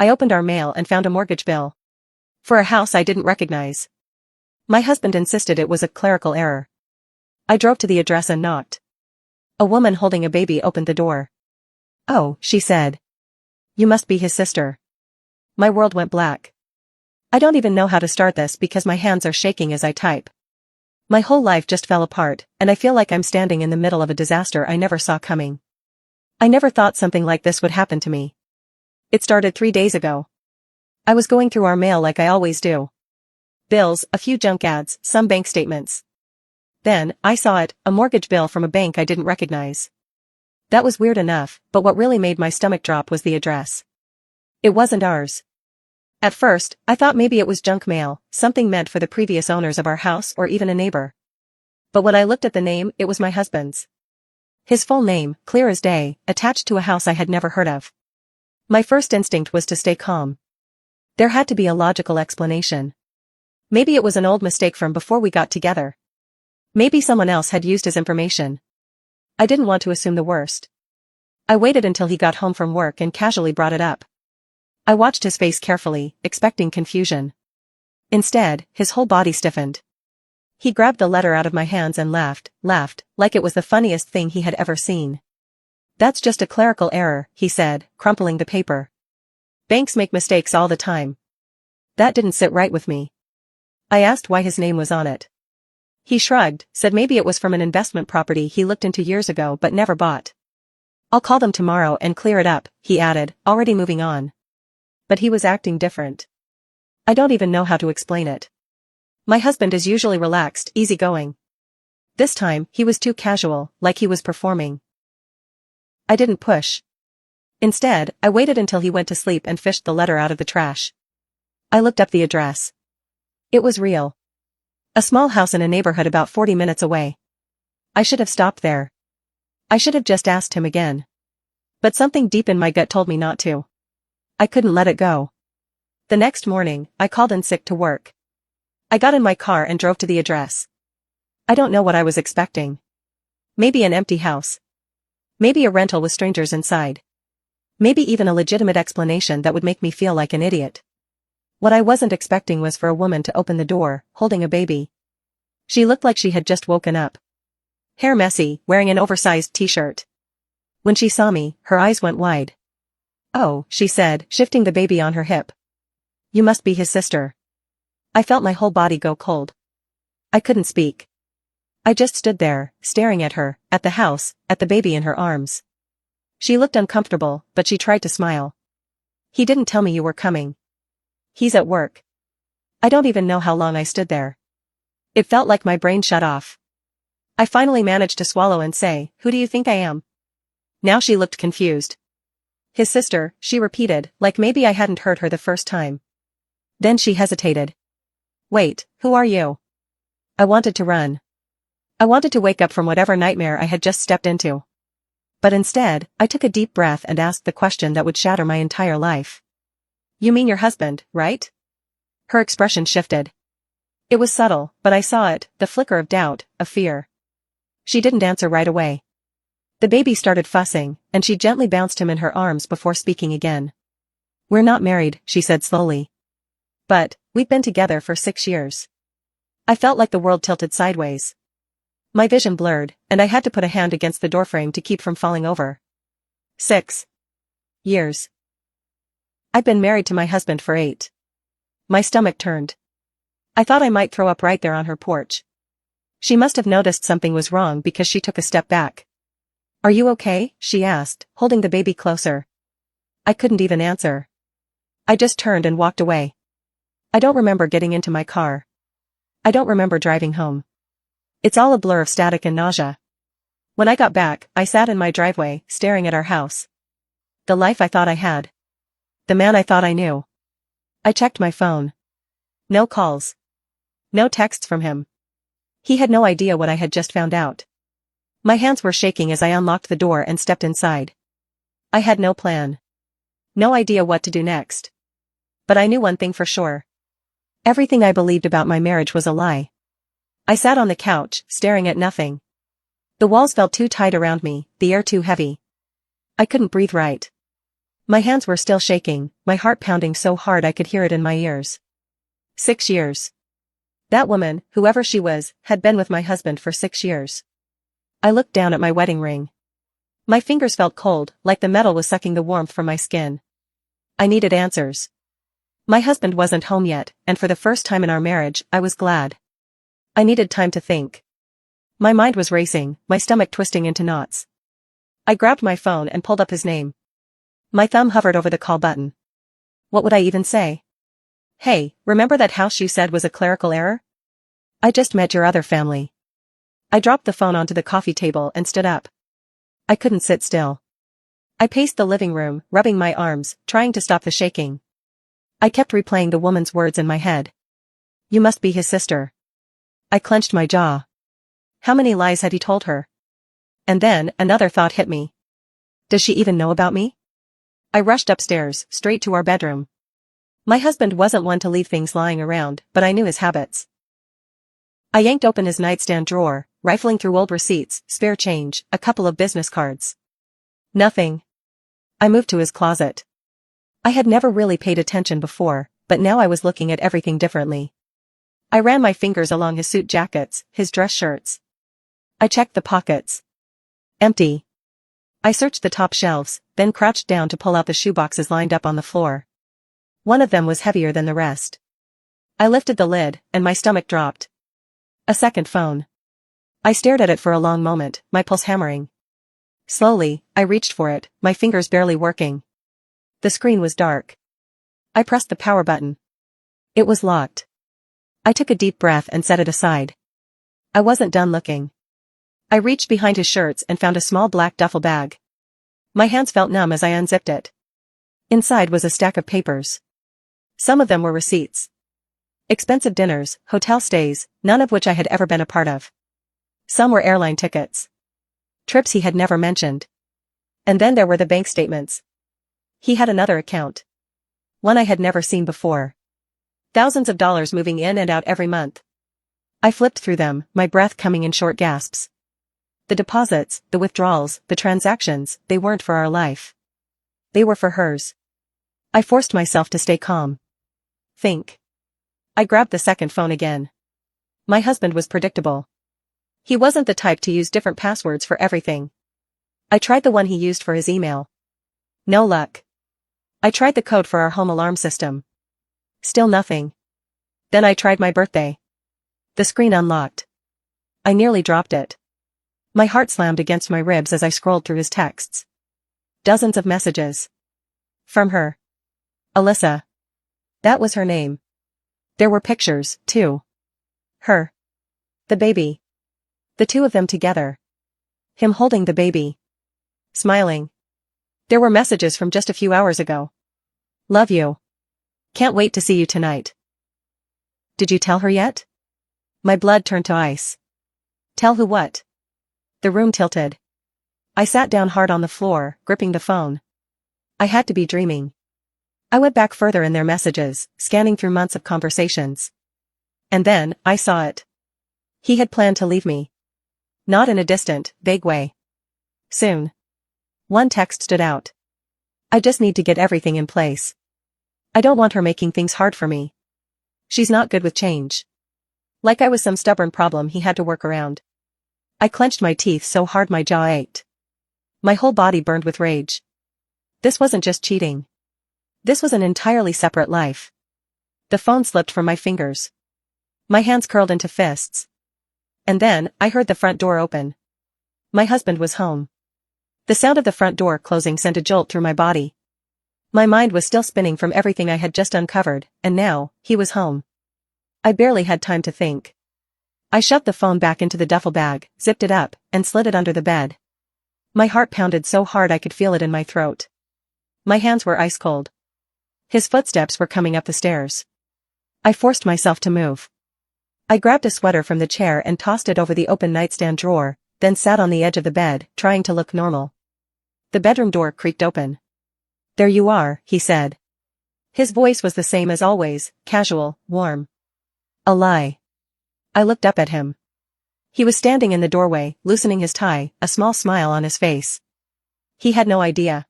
I opened our mail and found a mortgage bill. For a house I didn't recognize. My husband insisted it was a clerical error. I drove to the address and knocked. A woman holding a baby opened the door. "Oh," she said. "You must be his sister." My world went black. I don't even know how to start this because my hands are shaking as I type. My whole life just fell apart, and I feel like I'm standing in the middle of a disaster I never saw coming. I never thought something like this would happen to me. It started 3 days ago. I was going through our mail like I always do. Bills, a few junk ads, some bank statements. Then, I saw it, a mortgage bill from a bank I didn't recognize. That was weird enough, but what really made my stomach drop was the address. It wasn't ours. At first, I thought maybe it was junk mail, something meant for the previous owners of our house or even a neighbor. But when I looked at the name, it was my husband's. His full name, clear as day, attached to a house I had never heard of. My first instinct was to stay calm. There had to be a logical explanation. Maybe it was an old mistake from before we got together. Maybe someone else had used his information. I didn't want to assume the worst. I waited until he got home from work and casually brought it up. I watched his face carefully, expecting confusion. Instead, his whole body stiffened. He grabbed the letter out of my hands and laughed, like it was the funniest thing he had ever seen. "That's just a clerical error," he said, crumpling the paper. "Banks make mistakes all the time." That didn't sit right with me. I asked why his name was on it. He shrugged, said maybe it was from an investment property he looked into years ago but never bought. "I'll call them tomorrow and clear it up," he added, already moving on. But he was acting different. I don't even know how to explain it. My husband is usually relaxed, easygoing. This time, he was too casual, like he was performing. I didn't push. Instead, I waited until he went to sleep and fished the letter out of the trash. I looked up the address. It was real. A small house in a neighborhood about 40 minutes away. I should have stopped there. I should have just asked him again. But something deep in my gut told me not to. I couldn't let it go. The next morning, I called in sick to work. I got in my car and drove to the address. I don't know what I was expecting. Maybe an empty house. Maybe a rental with strangers inside. Maybe even a legitimate explanation that would make me feel like an idiot. What I wasn't expecting was for a woman to open the door, holding a baby. She looked like she had just woken up. Hair messy, wearing an oversized t-shirt. When she saw me, her eyes went wide. "Oh," she said, shifting the baby on her hip. "You must be his sister." I felt my whole body go cold. I couldn't speak. I just stood there, staring at her, at the house, at the baby in her arms. She looked uncomfortable, but she tried to smile. "He didn't tell me you were coming. He's at work." I don't even know how long I stood there. It felt like my brain shut off. I finally managed to swallow and say, "Who do you think I am?" Now she looked confused. "His sister," she repeated, like maybe I hadn't heard her the first time. Then she hesitated. "Wait, who are you?" I wanted to run. I wanted to wake up from whatever nightmare I had just stepped into. But instead, I took a deep breath and asked the question that would shatter my entire life. "You mean your husband, right?" Her expression shifted. It was subtle, but I saw it, the flicker of doubt, of fear. She didn't answer right away. The baby started fussing, and she gently bounced him in her arms before speaking again. "We're not married," she said slowly. "But, we've been together for 6 years." I felt like the world tilted sideways. My vision blurred, and I had to put a hand against the doorframe to keep from falling over. 6 years. I'd been married to my husband for 8. My stomach turned. I thought I might throw up right there on her porch. She must have noticed something was wrong because she took a step back. "Are you okay?" she asked, holding the baby closer. I couldn't even answer. I just turned and walked away. I don't remember getting into my car. I don't remember driving home. It's all a blur of static and nausea. When I got back, I sat in my driveway, staring at our house. The life I thought I had. The man I thought I knew. I checked my phone. No calls. No texts from him. He had no idea what I had just found out. My hands were shaking as I unlocked the door and stepped inside. I had no plan. No idea what to do next. But I knew one thing for sure. Everything I believed about my marriage was a lie. I sat on the couch, staring at nothing. The walls felt too tight around me, the air too heavy. I couldn't breathe right. My hands were still shaking, my heart pounding so hard I could hear it in my ears. 6 years. That woman, whoever she was, had been with my husband for 6 years. I looked down at my wedding ring. My fingers felt cold, like the metal was sucking the warmth from my skin. I needed answers. My husband wasn't home yet, and for the first time in our marriage, I was glad. I needed time to think. My mind was racing, my stomach twisting into knots. I grabbed my phone and pulled up his name. My thumb hovered over the call button. What would I even say? Hey, remember that house you said was a clerical error? I just met your other family. I dropped the phone onto the coffee table and stood up. I couldn't sit still. I paced the living room, rubbing my arms, trying to stop the shaking. I kept replaying the woman's words in my head. You must be his sister. I clenched my jaw. How many lies had he told her? And then, another thought hit me. Does she even know about me? I rushed upstairs, straight to our bedroom. My husband wasn't one to leave things lying around, but I knew his habits. I yanked open his nightstand drawer, rifling through old receipts, spare change, a couple of business cards. Nothing. I moved to his closet. I had never really paid attention before, but now I was looking at everything differently. I ran my fingers along his suit jackets, his dress shirts. I checked the pockets. Empty. I searched the top shelves, then crouched down to pull out the shoeboxes lined up on the floor. One of them was heavier than the rest. I lifted the lid, and my stomach dropped. A second phone. I stared at it for a long moment, my pulse hammering. Slowly, I reached for it, my fingers barely working. The screen was dark. I pressed the power button. It was locked. I took a deep breath and set it aside. I wasn't done looking. I reached behind his shirts and found a small black duffel bag. My hands felt numb as I unzipped it. Inside was a stack of papers. Some of them were receipts. Expensive dinners, hotel stays, none of which I had ever been a part of. Some were airline tickets. Trips he had never mentioned. And then there were the bank statements. He had another account. One I had never seen before. Thousands of dollars moving in and out every month. I flipped through them, my breath coming in short gasps. The deposits, the withdrawals, the transactions, they weren't for our life. They were for hers. I forced myself to stay calm. Think. I grabbed the second phone again. My husband was predictable. He wasn't the type to use different passwords for everything. I tried the one he used for his email. No luck. I tried the code for our home alarm system. Still nothing. Then I tried my birthday. The screen unlocked. I nearly dropped it. My heart slammed against my ribs as I scrolled through his texts. Dozens of messages. From her. Alyssa. That was her name. There were pictures, too. Her. The baby. The two of them together. Him holding the baby. Smiling. There were messages from just a few hours ago. Love you. Can't wait to see you tonight. Did you tell her yet? My blood turned to ice. Tell who what? The room tilted. I sat down hard on the floor, gripping the phone. I had to be dreaming. I went back further in their messages, scanning through months of conversations. And then, I saw it. He had planned to leave me. Not in a distant, vague way. Soon. One text stood out. I just need to get everything in place. I don't want her making things hard for me. She's not good with change. Like I was some stubborn problem he had to work around. I clenched my teeth so hard my jaw ached. My whole body burned with rage. This wasn't just cheating. This was an entirely separate life. The phone slipped from my fingers. My hands curled into fists. And then, I heard the front door open. My husband was home. The sound of the front door closing sent a jolt through my body. My mind was still spinning from everything I had just uncovered, and now, he was home. I barely had time to think. I shoved the phone back into the duffel bag, zipped it up, and slid it under the bed. My heart pounded so hard I could feel it in my throat. My hands were ice cold. His footsteps were coming up the stairs. I forced myself to move. I grabbed a sweater from the chair and tossed it over the open nightstand drawer, then sat on the edge of the bed, trying to look normal. The bedroom door creaked open. There you are, he said. His voice was the same as always, casual, warm. A lie. I looked up at him. He was standing in the doorway, loosening his tie, a small smile on his face. He had no idea.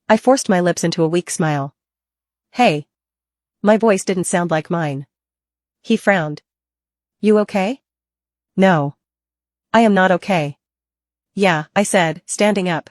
I forced my lips into a weak smile. Hey. My voice didn't sound like mine. He frowned. You okay? No. I am not okay. Yeah, I said, standing up.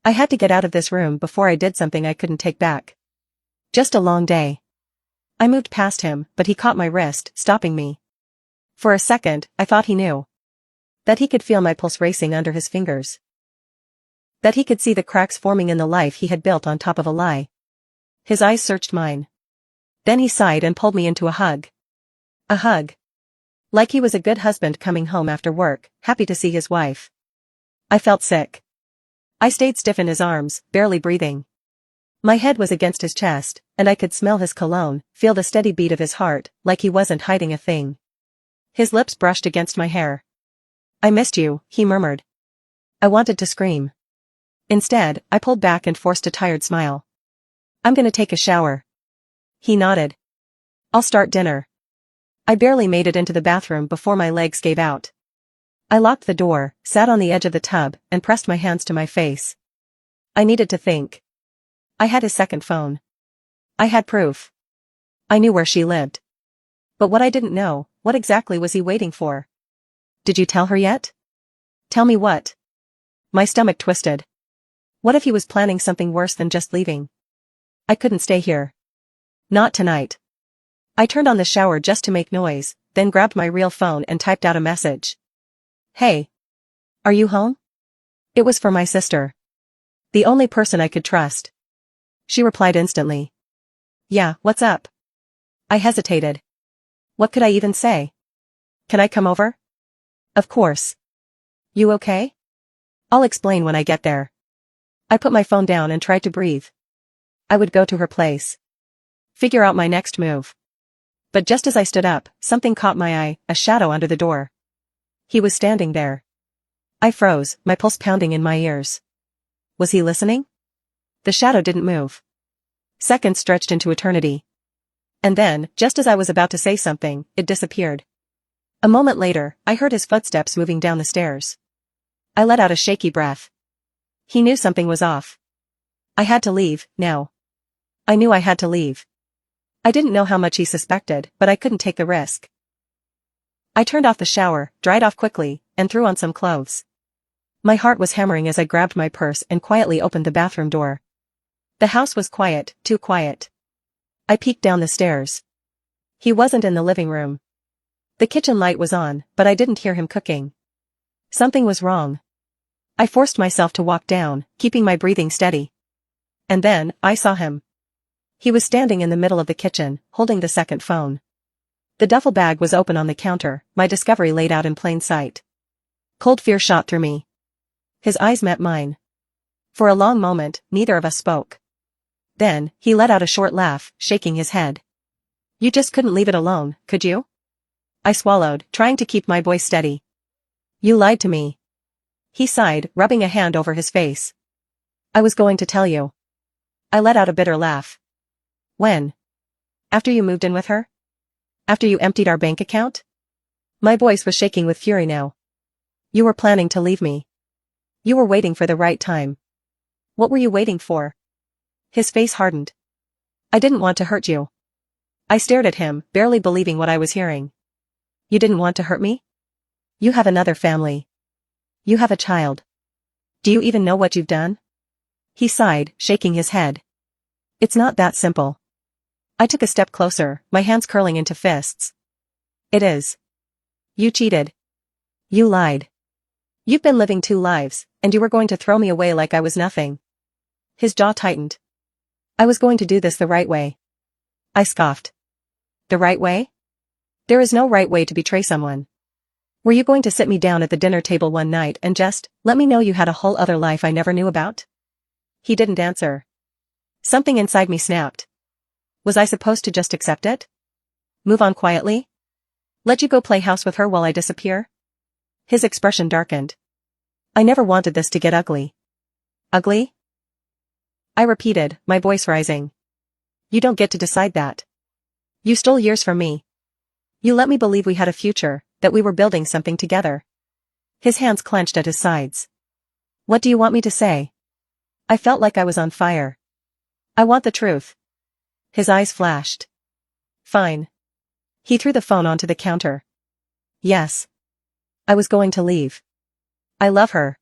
I had to get out of this room before I did something I couldn't take back. Just a long day. I moved past him, but he caught my wrist, stopping me. For a second, I thought he knew. That he could feel my pulse racing under his fingers. That he could see the cracks forming in the life he had built on top of a lie. His eyes searched mine. Then he sighed and pulled me into a hug. A hug. Like he was a good husband coming home after work, happy to see his wife. I felt sick. I stayed stiff in his arms, barely breathing. My head was against his chest, and I could smell his cologne, feel the steady beat of his heart, like he wasn't hiding a thing. His lips brushed against my hair. I missed you, he murmured. I wanted to scream. Instead, I pulled back and forced a tired smile. I'm gonna take a shower. He nodded. I'll start dinner. I barely made it into the bathroom before my legs gave out. I locked the door, sat on the edge of the tub, and pressed my hands to my face. I needed to think. I had his second phone. I had proof. I knew where she lived. But what I didn't know, what exactly was he waiting for? Did you tell her yet? Tell me what? My stomach twisted. What if he was planning something worse than just leaving? I couldn't stay here. Not tonight. I turned on the shower just to make noise, then grabbed my real phone and typed out a message. Hey. Are you home? It was for my sister. The only person I could trust. She replied instantly. Yeah, what's up? I hesitated. What could I even say? Can I come over? Of course. You okay? I'll explain when I get there. I put my phone down and tried to breathe. I would go to her place. Figure out my next move. But just as I stood up, something caught my eye, a shadow under the door. He was standing there. I froze, my pulse pounding in my ears. Was he listening? The shadow didn't move. Seconds stretched into eternity. And then, just as I was about to say something, it disappeared. A moment later, I heard his footsteps moving down the stairs. I let out a shaky breath. He knew something was off. I had to leave, now. I knew I had to leave. I didn't know how much he suspected, but I couldn't take the risk. I turned off the shower, dried off quickly, and threw on some clothes. My heart was hammering as I grabbed my purse and quietly opened the bathroom door. The house was quiet, too quiet. I peeked down the stairs. He wasn't in the living room. The kitchen light was on, but I didn't hear him cooking. Something was wrong. I forced myself to walk down, keeping my breathing steady. And then, I saw him. He was standing in the middle of the kitchen, holding the second phone. The duffel bag was open on the counter, my discovery laid out in plain sight. Cold fear shot through me. His eyes met mine. For a long moment, neither of us spoke. Then, he let out a short laugh, shaking his head. You just couldn't leave it alone, could you? I swallowed, trying to keep my voice steady. You lied to me. He sighed, rubbing a hand over his face. I was going to tell you. I let out a bitter laugh. When? After you moved in with her? After you emptied our bank account? My voice was shaking with fury now. You were planning to leave me. You were waiting for the right time. What were you waiting for? His face hardened. I didn't want to hurt you. I stared at him, barely believing what I was hearing. You didn't want to hurt me? You have another family. You have a child. Do you even know what you've done? He sighed, shaking his head. It's not that simple. I took a step closer, my hands curling into fists. It is. You cheated. You lied. You've been living two lives, and you were going to throw me away like I was nothing. His jaw tightened. I was going to do this the right way. I scoffed. The right way? There is no right way to betray someone. Were you going to sit me down at the dinner table one night and just let me know you had a whole other life I never knew about? He didn't answer. Something inside me snapped. Was I supposed to just accept it? Move on quietly? Let you go play house with her while I disappear? His expression darkened. I never wanted this to get ugly. Ugly? I repeated, my voice rising. You don't get to decide that. You stole years from me. You let me believe we had a future, that we were building something together. His hands clenched at his sides. What do you want me to say? I felt like I was on fire. I want the truth. His eyes flashed. Fine. He threw the phone onto the counter. Yes. I was going to leave. I love her.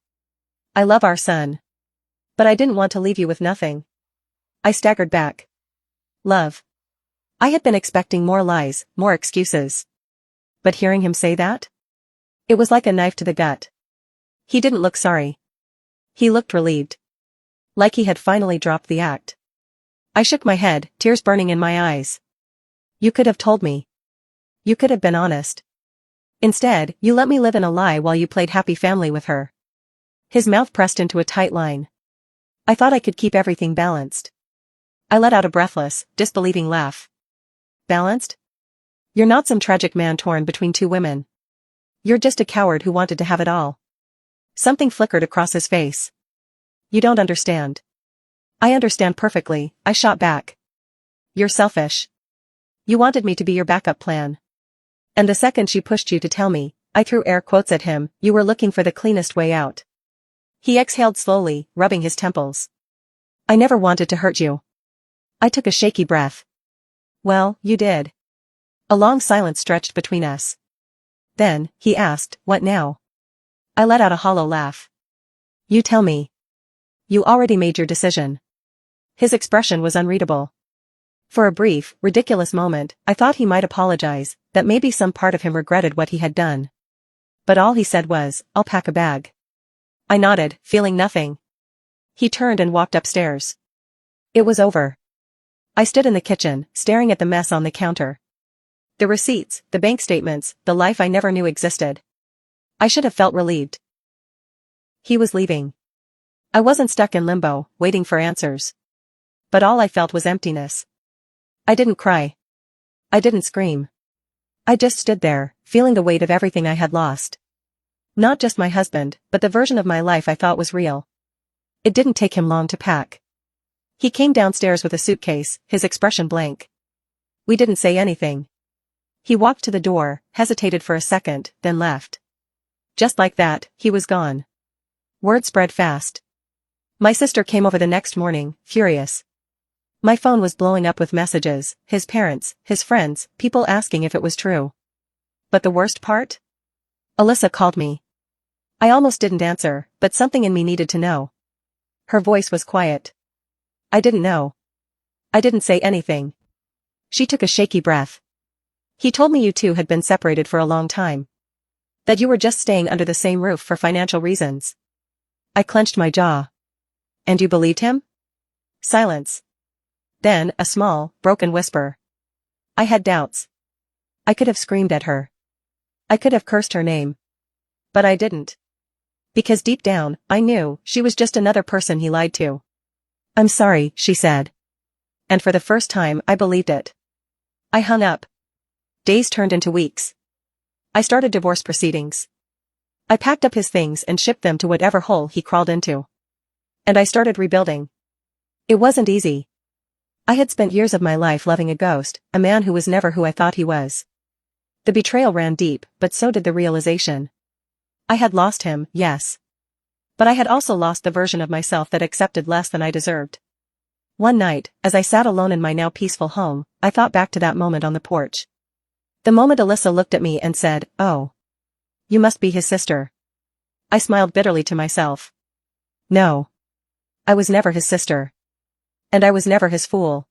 I love our son. But I didn't want to leave you with nothing. I staggered back. Love. I had been expecting more lies, more excuses. But hearing him say that? It was like a knife to the gut. He didn't look sorry. He looked relieved. Like he had finally dropped the act. I shook my head, tears burning in my eyes. You could have told me. You could have been honest. Instead, you let me live in a lie while you played happy family with her. His mouth pressed into a tight line. I thought I could keep everything balanced. I let out a breathless, disbelieving laugh. Balanced? You're not some tragic man torn between two women. You're just a coward who wanted to have it all. Something flickered across his face. You don't understand. I understand perfectly, I shot back. You're selfish. You wanted me to be your backup plan. And the second she pushed you to tell me, I threw air quotes at him, you were looking for the cleanest way out. He exhaled slowly, rubbing his temples. I never wanted to hurt you. I took a shaky breath. Well, you did. A long silence stretched between us. Then, he asked, what now? I let out a hollow laugh. You tell me. You already made your decision. His expression was unreadable. For a brief, ridiculous moment, I thought he might apologize, that maybe some part of him regretted what he had done. But all he said was, I'll pack a bag. I nodded, feeling nothing. He turned and walked upstairs. It was over. I stood in the kitchen, staring at the mess on the counter. The receipts, the bank statements, the life I never knew existed. I should have felt relieved. He was leaving. I wasn't stuck in limbo, waiting for answers. But all I felt was emptiness. I didn't cry. I didn't scream. I just stood there, feeling the weight of everything I had lost. Not just my husband, but the version of my life I thought was real. It didn't take him long to pack. He came downstairs with a suitcase, his expression blank. We didn't say anything. He walked to the door, hesitated for a second, then left. Just like that, he was gone. Word spread fast. My sister came over the next morning, furious. My phone was blowing up with messages, his parents, his friends, people asking if it was true. But the worst part? Alyssa called me. I almost didn't answer, but something in me needed to know. Her voice was quiet. I didn't know. I didn't say anything. She took a shaky breath. He told me you two had been separated for a long time. That you were just staying under the same roof for financial reasons. I clenched my jaw. And you believed him? Silence. Then, a small, broken whisper. I had doubts. I could have screamed at her. I could have cursed her name. But I didn't. Because deep down, I knew she was just another person he lied to. I'm sorry, she said. And for the first time, I believed it. I hung up. Days turned into weeks. I started divorce proceedings. I packed up his things and shipped them to whatever hole he crawled into. And I started rebuilding. It wasn't easy. I had spent years of my life loving a ghost, a man who was never who I thought he was. The betrayal ran deep, but so did the realization. I had lost him, yes. But I had also lost the version of myself that accepted less than I deserved. One night, as I sat alone in my now peaceful home, I thought back to that moment on the porch. The moment Alyssa looked at me and said, "Oh. You must be his sister." I smiled bitterly to myself. No. I was never his sister. And I was never his fool.